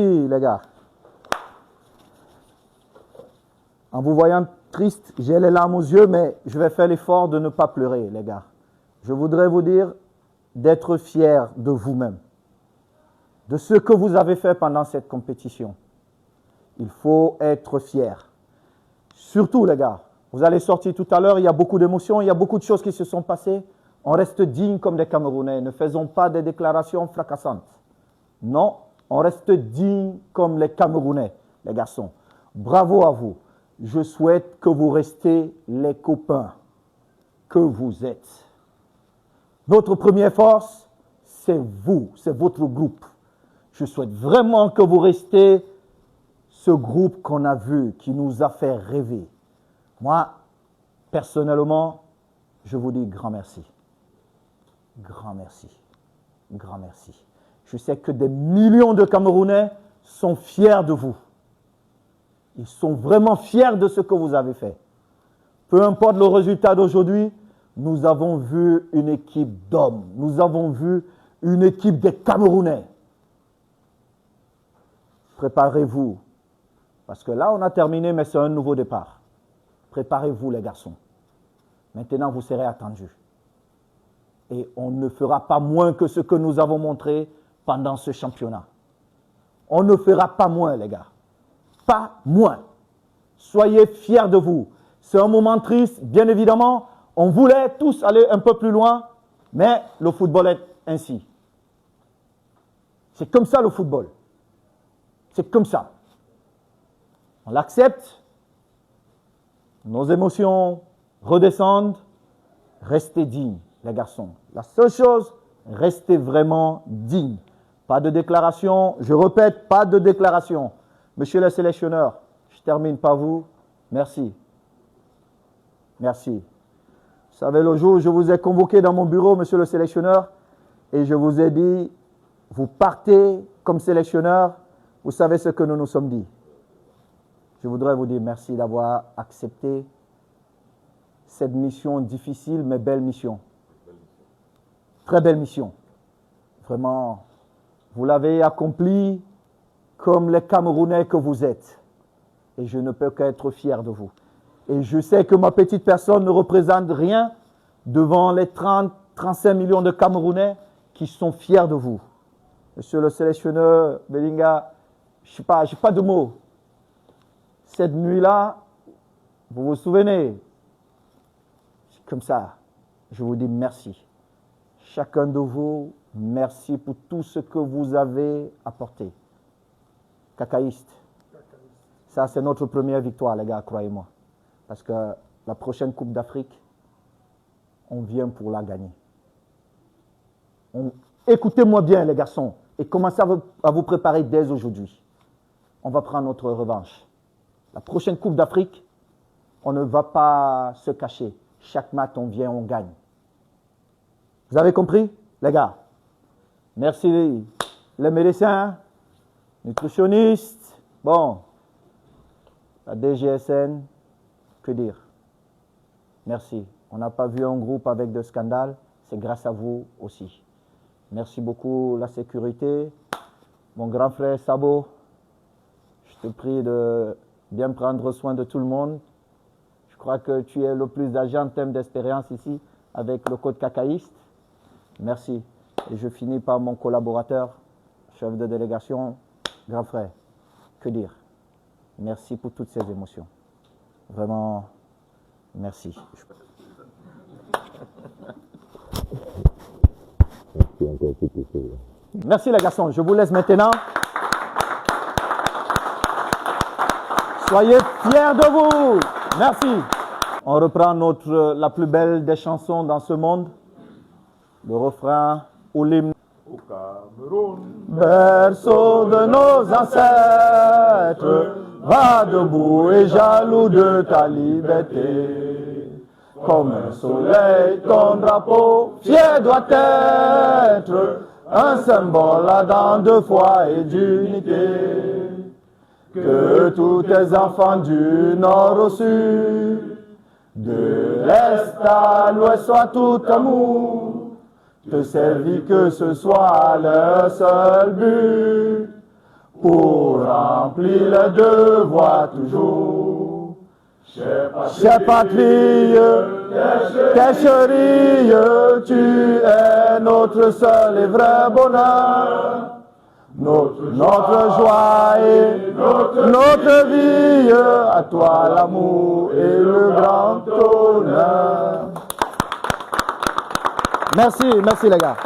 Oui, les gars. En vous voyant triste, j'ai les larmes aux yeux, mais je vais faire l'effort de ne pas pleurer, les gars. Je voudrais vous dire d'être fiers de vous-même, de ce que vous avez fait pendant cette compétition. Il faut être fier. Surtout, les gars, vous allez sortir tout à l'heure, il y a beaucoup d'émotions, il y a beaucoup de choses qui se sont passées. On reste digne comme des Camerounais, ne faisons pas des déclarations fracassantes. Non, on reste digne comme les Camerounais, les garçons. Bravo à vous. Je souhaite que vous restiez les copains que vous êtes. Notre première force, c'est vous, c'est votre groupe. Je souhaite vraiment que vous restiez ce groupe qu'on a vu, qui nous a fait rêver. Moi, personnellement, je vous dis grand merci. Grand merci. Grand merci. Je sais que des millions de Camerounais sont fiers de vous. Ils sont vraiment fiers de ce que vous avez fait. Peu importe le résultat d'aujourd'hui, nous avons vu une équipe d'hommes. Nous avons vu une équipe des Camerounais. Préparez-vous. Parce que là, on a terminé, mais c'est un nouveau départ. Préparez-vous, les garçons. Maintenant, vous serez attendus. Et on ne fera pas moins que ce que nous avons montré pendant ce championnat. On ne fera pas moins, les gars. Pas moins. Soyez fiers de vous. C'est un moment triste, bien évidemment. On voulait tous aller un peu plus loin, mais le football est ainsi. C'est comme ça le football. C'est comme ça. On l'accepte. Nos émotions redescendent. Restez dignes, les garçons. La seule chose, restez vraiment dignes. Pas de déclaration. Je répète, pas de déclaration. Monsieur le sélectionneur, je termine par vous. Merci. Merci. Vous savez, le jour où je vous ai convoqué dans mon bureau, monsieur le sélectionneur, et je vous ai dit, vous partez comme sélectionneur, vous savez ce que nous nous sommes dit. Je voudrais vous dire merci d'avoir accepté cette mission difficile, mais belle mission. Très belle mission. Vraiment, vous l'avez accomplie comme les Camerounais que vous êtes. Et je ne peux qu'être fier de vous. Et je sais que ma petite personne ne représente rien devant les 35 millions de Camerounais qui sont fiers de vous. Monsieur le sélectionneur Belinga, je n'ai pas de mots. Cette nuit-là, vous vous souvenez, comme ça, je vous dis merci. Chacun de vous, merci pour tout ce que vous avez apporté. Cacaïste. Ça, c'est notre première victoire, les gars, croyez-moi. Parce que la prochaine Coupe d'Afrique, on vient pour la gagner. Écoutez-moi bien, les garçons, et commencez à vous préparer dès aujourd'hui. On va prendre notre revanche. La prochaine Coupe d'Afrique, on ne va pas se cacher. Chaque match, on vient, on gagne. Vous avez compris, les gars? Merci les médecins, nutritionnistes, bon, la DGSN, que dire? Merci. On n'a pas vu un groupe avec de scandales, c'est grâce à vous aussi. Merci beaucoup la sécurité. Mon grand frère Sabo, je te prie de bien prendre soin de tout le monde. Je crois que tu es le plus âgé en termes d'expérience ici avec le code cacaïste. Merci. Et je finis par mon collaborateur, chef de délégation, grand frère. Que dire? Merci pour toutes ces émotions. Vraiment, merci. Merci les garçons. Je vous laisse maintenant. Soyez fiers de vous. Merci. On reprend la plus belle des chansons dans ce monde. Le refrain ou l'hymne. Au Cameroun, Berceau de nos ancêtres, va debout et jaloux de ta liberté. Comme un soleil, ton drapeau fier doit être un symbole ardent de foi et d'unité. Que tous tes enfants du nord au sud, de l'est à l'ouest soient tout amour, te servir que ce soit leur seul but. pour remplir le devoir toujours. Chère patrie, tes chérie, tu es notre seul et vrai bonheur. Notre joie et notre vie, à toi l'amour et le grand honneur. Merci les gars.